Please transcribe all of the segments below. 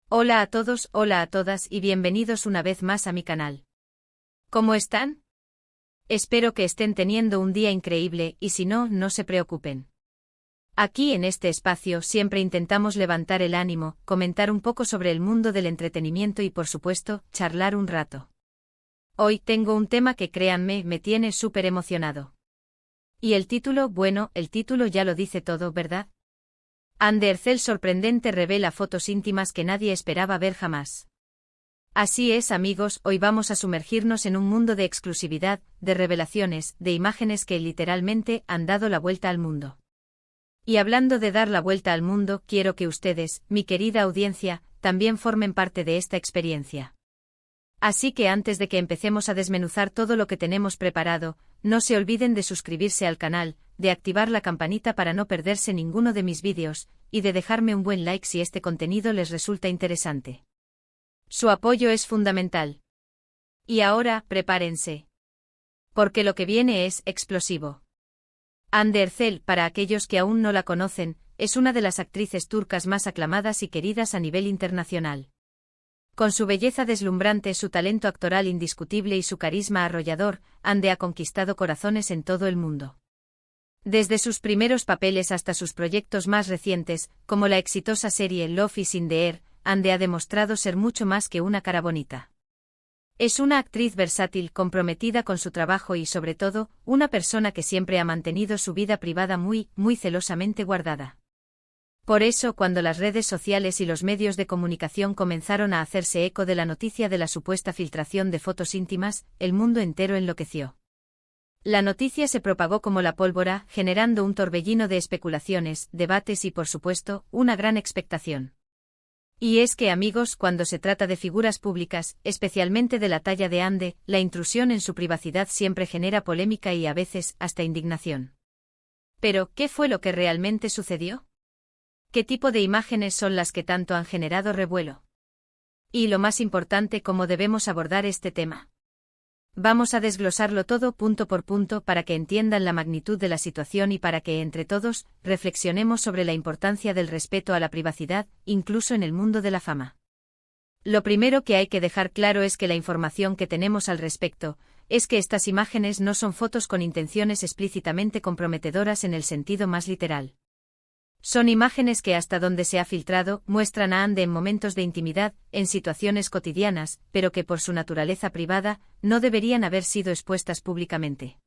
Hola a todos, hola a todas y bienvenidos una vez más a mi canal. ¿Cómo están? Espero que estén teniendo un día increíble y si no, no se preocupen. Aquí en este espacio siempre intentamos levantar el ánimo, comentar un poco sobre el mundo del entretenimiento y por supuesto, charlar un rato. Hoy tengo un tema que créanme, me tiene súper emocionado. Y el título, bueno, el título ya lo dice todo, ¿verdad? Anne Ercel sorprendente revela fotos íntimas que nadie esperaba ver jamás. Así es, amigos, hoy vamos a sumergirnos en un mundo de exclusividad, de revelaciones, de imágenes que literalmente han dado la vuelta al mundo. Y hablando de dar la vuelta al mundo, quiero que ustedes, mi querida audiencia, también formen parte de esta experiencia. Así que antes de que empecemos a desmenuzar todo lo que tenemos preparado, no se olviden de suscribirse al canal, de activar la campanita para no perderse ninguno de mis vídeos, y de dejarme un buen like si este contenido les resulta interesante. Su apoyo es fundamental. Y ahora, prepárense. Porque lo que viene es explosivo. Hande Erçel, para aquellos que aún no la conocen, es una de las actrices turcas más aclamadas y queridas a nivel internacional. Con su belleza deslumbrante, su talento actoral indiscutible y su carisma arrollador, Hande ha conquistado corazones en todo el mundo. Desde sus primeros papeles hasta sus proyectos más recientes, como la exitosa serie Love is in the Air, Hande ha demostrado ser mucho más que una cara bonita. Es una actriz versátil, comprometida con su trabajo y sobre todo, una persona que siempre ha mantenido su vida privada muy celosamente guardada. Por eso, cuando las redes sociales y los medios de comunicación comenzaron a hacerse eco de la noticia de la supuesta filtración de fotos íntimas, el mundo entero enloqueció. La noticia se propagó como la pólvora, generando un torbellino de especulaciones, debates y, por supuesto, una gran expectación. Y es que, amigos, cuando se trata de figuras públicas, especialmente de la talla de Hande, la intrusión en su privacidad siempre genera polémica y a veces hasta indignación. Pero, ¿qué fue lo que realmente sucedió? ¿Qué tipo de imágenes son las que tanto han generado revuelo? Y lo más importante, ¿cómo debemos abordar este tema? Vamos a desglosarlo todo punto por punto para que entiendan la magnitud de la situación y para que, entre todos, reflexionemos sobre la importancia del respeto a la privacidad, incluso en el mundo de la fama. Lo primero que hay que dejar claro es que la información que tenemos al respecto es que estas imágenes no son fotos con intenciones explícitamente comprometedoras en el sentido más literal. Son imágenes que hasta donde se ha filtrado, muestran a Hande en momentos de intimidad, en situaciones cotidianas, pero que por su naturaleza privada, no deberían haber sido expuestas públicamente.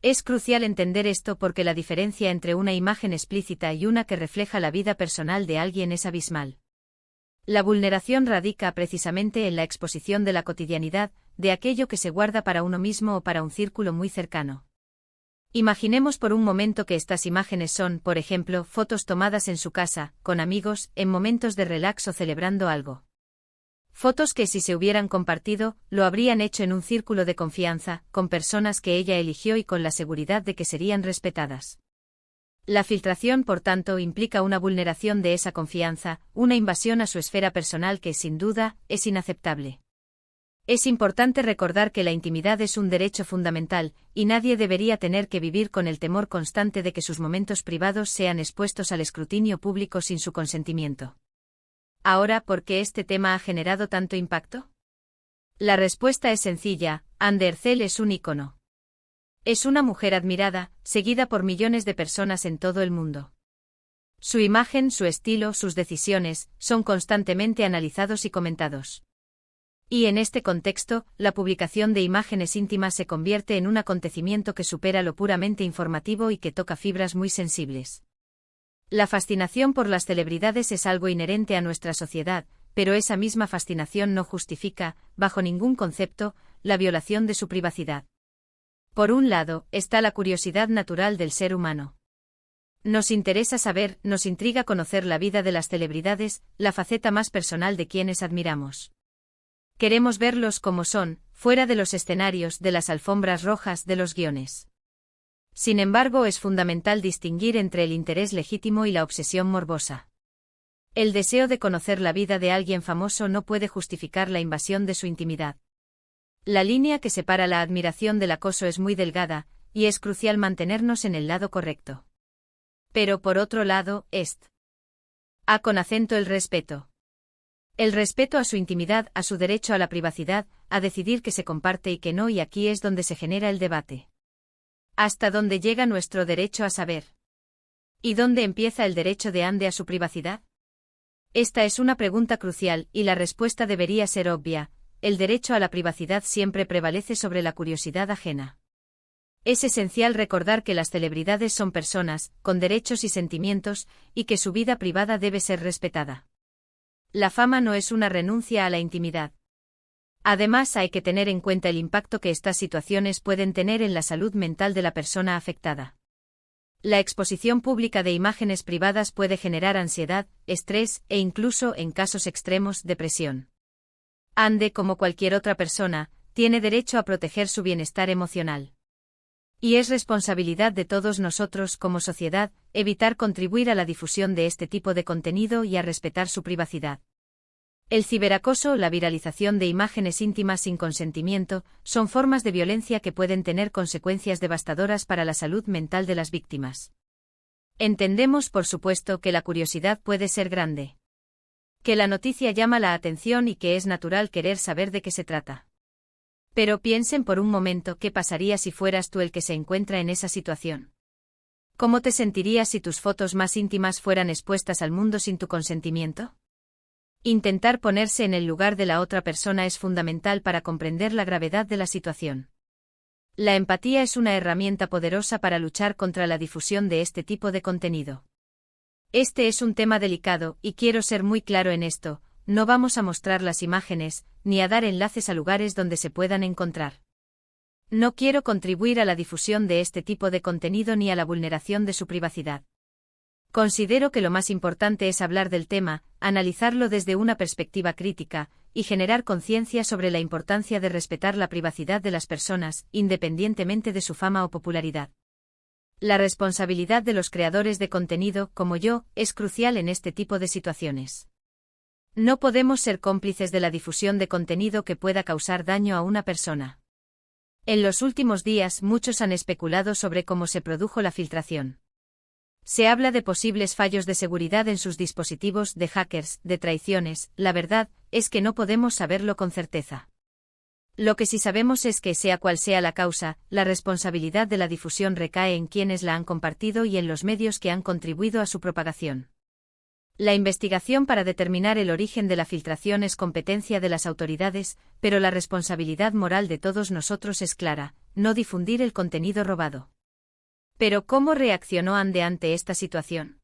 Es crucial entender esto porque la diferencia entre una imagen explícita y una que refleja la vida personal de alguien es abismal. La vulneración radica precisamente en la exposición de la cotidianidad, de aquello que se guarda para uno mismo o para un círculo muy cercano. Imaginemos por un momento que estas imágenes son, por ejemplo, fotos tomadas en su casa, con amigos, en momentos de relax o celebrando algo. Fotos que si se hubieran compartido, lo habrían hecho en un círculo de confianza, con personas que ella eligió y con la seguridad de que serían respetadas. La filtración, por tanto, implica una vulneración de esa confianza, una invasión a su esfera personal que, sin duda, es inaceptable. Es importante recordar que la intimidad es un derecho fundamental, y nadie debería tener que vivir con el temor constante de que sus momentos privados sean expuestos al escrutinio público sin su consentimiento. Ahora, ¿por qué este tema ha generado tanto impacto? La respuesta es sencilla: Hande Erçel es un ícono. Es una mujer admirada, seguida por millones de personas en todo el mundo. Su imagen, su estilo, sus decisiones, son constantemente analizados y comentados. Y en este contexto, la publicación de imágenes íntimas se convierte en un acontecimiento que supera lo puramente informativo y que toca fibras muy sensibles. La fascinación por las celebridades es algo inherente a nuestra sociedad, pero esa misma fascinación no justifica, bajo ningún concepto, la violación de su privacidad. Por un lado, está la curiosidad natural del ser humano. Nos interesa saber, nos intriga conocer la vida de las celebridades, la faceta más personal de quienes admiramos. Queremos verlos como son, fuera de los escenarios, de las alfombras rojas, de los guiones. Sin embargo, es fundamental distinguir entre el interés legítimo y la obsesión morbosa. El deseo de conocer la vida de alguien famoso no puede justificar la invasión de su intimidad. La línea que separa la admiración del acoso es muy delgada, y es crucial mantenernos en el lado correcto. Pero por otro lado, con acento el respeto. El respeto a su intimidad, a su derecho a la privacidad, a decidir qué se comparte y qué no, y aquí es donde se genera el debate. ¿Hasta dónde llega nuestro derecho a saber? ¿Y dónde empieza el derecho de Ande a su privacidad? Esta es una pregunta crucial, y la respuesta debería ser obvia: el derecho a la privacidad siempre prevalece sobre la curiosidad ajena. Es esencial recordar que las celebridades son personas, con derechos y sentimientos, y que su vida privada debe ser respetada. La fama no es una renuncia a la intimidad. Además, hay que tener en cuenta el impacto que estas situaciones pueden tener en la salud mental de la persona afectada. La exposición pública de imágenes privadas puede generar ansiedad, estrés e incluso, en casos extremos, depresión. Ande, como cualquier otra persona, tiene derecho a proteger su bienestar emocional. Y es responsabilidad de todos nosotros como sociedad evitar contribuir a la difusión de este tipo de contenido y a respetar su privacidad. El ciberacoso, la viralización de imágenes íntimas sin consentimiento, son formas de violencia que pueden tener consecuencias devastadoras para la salud mental de las víctimas. Entendemos, por supuesto, que la curiosidad puede ser grande. Que la noticia llama la atención y que es natural querer saber de qué se trata. Pero piensen por un momento qué pasaría si fueras tú el que se encuentra en esa situación. ¿Cómo te sentirías si tus fotos más íntimas fueran expuestas al mundo sin tu consentimiento? Intentar ponerse en el lugar de la otra persona es fundamental para comprender la gravedad de la situación. La empatía es una herramienta poderosa para luchar contra la difusión de este tipo de contenido. Este es un tema delicado, y quiero ser muy claro en esto: no vamos a mostrar las imágenes, ni a dar enlaces a lugares donde se puedan encontrar. No quiero contribuir a la difusión de este tipo de contenido ni a la vulneración de su privacidad. Considero que lo más importante es hablar del tema, analizarlo desde una perspectiva crítica, y generar conciencia sobre la importancia de respetar la privacidad de las personas, independientemente de su fama o popularidad. La responsabilidad de los creadores de contenido, como yo, es crucial en este tipo de situaciones. No podemos ser cómplices de la difusión de contenido que pueda causar daño a una persona. En los últimos días, muchos han especulado sobre cómo se produjo la filtración. Se habla de posibles fallos de seguridad en sus dispositivos, de hackers, de traiciones. La verdad es que no podemos saberlo con certeza. Lo que sí sabemos es que, sea cual sea la causa, la responsabilidad de la difusión recae en quienes la han compartido y en los medios que han contribuido a su propagación. La investigación para determinar el origen de la filtración es competencia de las autoridades, pero la responsabilidad moral de todos nosotros es clara: no difundir el contenido robado. Pero ¿cómo reaccionó Ande ante esta situación?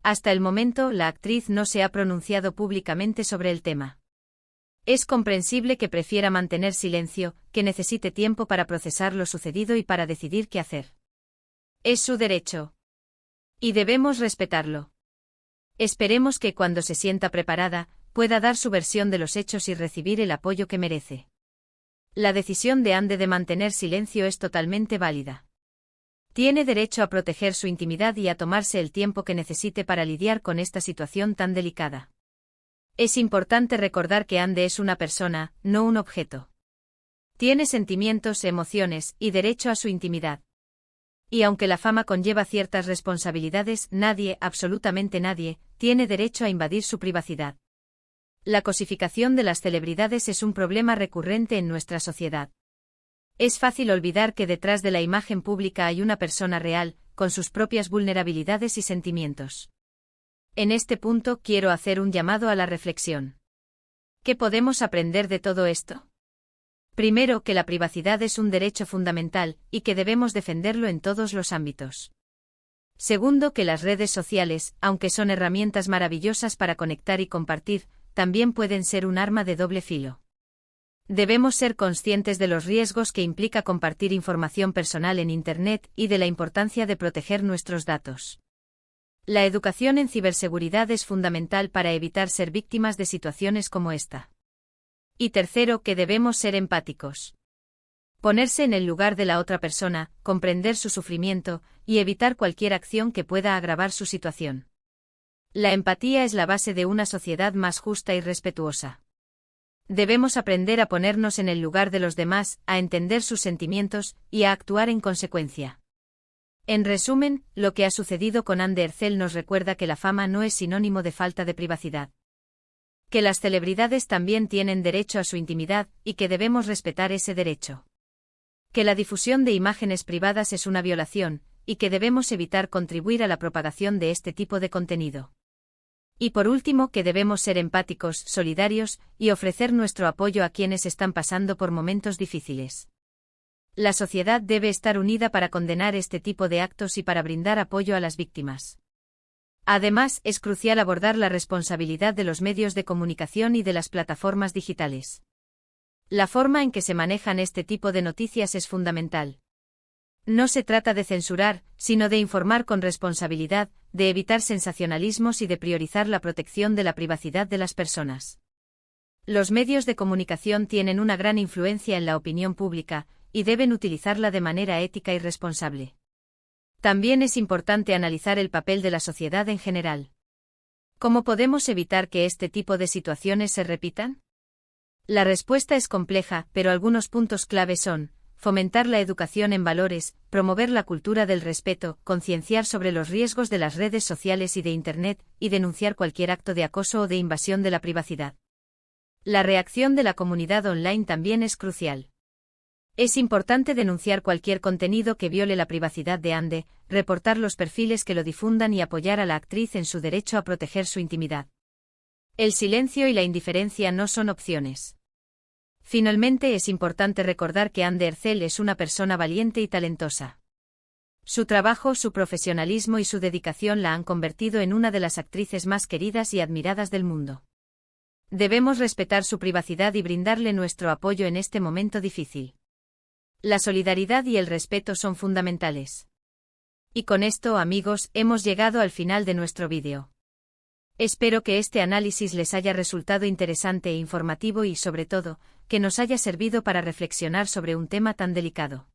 Hasta el momento, la actriz no se ha pronunciado públicamente sobre el tema. Es comprensible que prefiera mantener silencio, que necesite tiempo para procesar lo sucedido y para decidir qué hacer. Es su derecho. Y debemos respetarlo. Esperemos que, cuando se sienta preparada, pueda dar su versión de los hechos y recibir el apoyo que merece. La decisión de Ande de mantener silencio es totalmente válida. Tiene derecho a proteger su intimidad y a tomarse el tiempo que necesite para lidiar con esta situación tan delicada. Es importante recordar que Ande es una persona, no un objeto. Tiene sentimientos, emociones y derecho a su intimidad. Y aunque la fama conlleva ciertas responsabilidades, nadie, absolutamente nadie, tiene derecho a invadir su privacidad. La cosificación de las celebridades es un problema recurrente en nuestra sociedad. Es fácil olvidar que detrás de la imagen pública hay una persona real, con sus propias vulnerabilidades y sentimientos. En este punto quiero hacer un llamado a la reflexión. ¿Qué podemos aprender de todo esto? Primero, que la privacidad es un derecho fundamental, y que debemos defenderlo en todos los ámbitos. Segundo, que las redes sociales, aunque son herramientas maravillosas para conectar y compartir, también pueden ser un arma de doble filo. Debemos ser conscientes de los riesgos que implica compartir información personal en Internet y de la importancia de proteger nuestros datos. La educación en ciberseguridad es fundamental para evitar ser víctimas de situaciones como esta. Y tercero, que debemos ser empáticos. Ponerse en el lugar de la otra persona, comprender su sufrimiento y evitar cualquier acción que pueda agravar su situación. La empatía es la base de una sociedad más justa y respetuosa. Debemos aprender a ponernos en el lugar de los demás, a entender sus sentimientos y a actuar en consecuencia. En resumen, lo que ha sucedido con Ande Ercel nos recuerda que la fama no es sinónimo de falta de privacidad. Que las celebridades también tienen derecho a su intimidad, y que debemos respetar ese derecho. Que la difusión de imágenes privadas es una violación, y que debemos evitar contribuir a la propagación de este tipo de contenido. Y por último, que debemos ser empáticos, solidarios, y ofrecer nuestro apoyo a quienes están pasando por momentos difíciles. La sociedad debe estar unida para condenar este tipo de actos y para brindar apoyo a las víctimas. Además, es crucial abordar la responsabilidad de los medios de comunicación y de las plataformas digitales. La forma en que se manejan este tipo de noticias es fundamental. No se trata de censurar, sino de informar con responsabilidad, de evitar sensacionalismos y de priorizar la protección de la privacidad de las personas. Los medios de comunicación tienen una gran influencia en la opinión pública, y deben utilizarla de manera ética y responsable. También es importante analizar el papel de la sociedad en general. ¿Cómo podemos evitar que este tipo de situaciones se repitan? La respuesta es compleja, pero algunos puntos clave son: fomentar la educación en valores, promover la cultura del respeto, concienciar sobre los riesgos de las redes sociales y de Internet, y denunciar cualquier acto de acoso o de invasión de la privacidad. La reacción de la comunidad online también es crucial. Es importante denunciar cualquier contenido que viole la privacidad de Ande, reportar los perfiles que lo difundan y apoyar a la actriz en su derecho a proteger su intimidad. El silencio y la indiferencia no son opciones. Finalmente, es importante recordar que Ande Ercel es una persona valiente y talentosa. Su trabajo, su profesionalismo y su dedicación la han convertido en una de las actrices más queridas y admiradas del mundo. Debemos respetar su privacidad y brindarle nuestro apoyo en este momento difícil. La solidaridad y el respeto son fundamentales. Y con esto, amigos, hemos llegado al final de nuestro vídeo. Espero que este análisis les haya resultado interesante e informativo y, sobre todo, que nos haya servido para reflexionar sobre un tema tan delicado.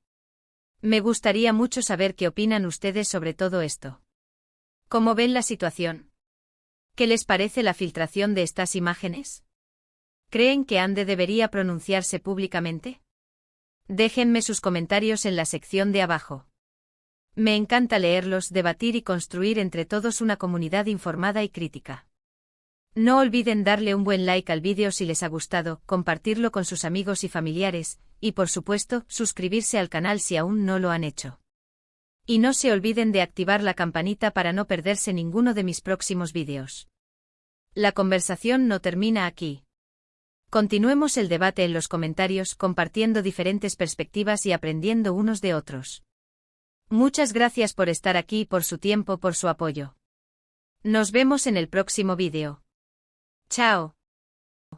Me gustaría mucho saber qué opinan ustedes sobre todo esto. ¿Cómo ven la situación? ¿Qué les parece la filtración de estas imágenes? ¿Creen que Ande debería pronunciarse públicamente? Déjenme sus comentarios en la sección de abajo. Me encanta leerlos, debatir y construir entre todos una comunidad informada y crítica. No olviden darle un buen like al vídeo si les ha gustado, compartirlo con sus amigos y familiares, y por supuesto, suscribirse al canal si aún no lo han hecho. Y no se olviden de activar la campanita para no perderse ninguno de mis próximos vídeos. La conversación no termina aquí. Continuemos el debate en los comentarios, compartiendo diferentes perspectivas y aprendiendo unos de otros. Muchas gracias por estar aquí, por su tiempo, por su apoyo. Nos vemos en el próximo vídeo. Chao.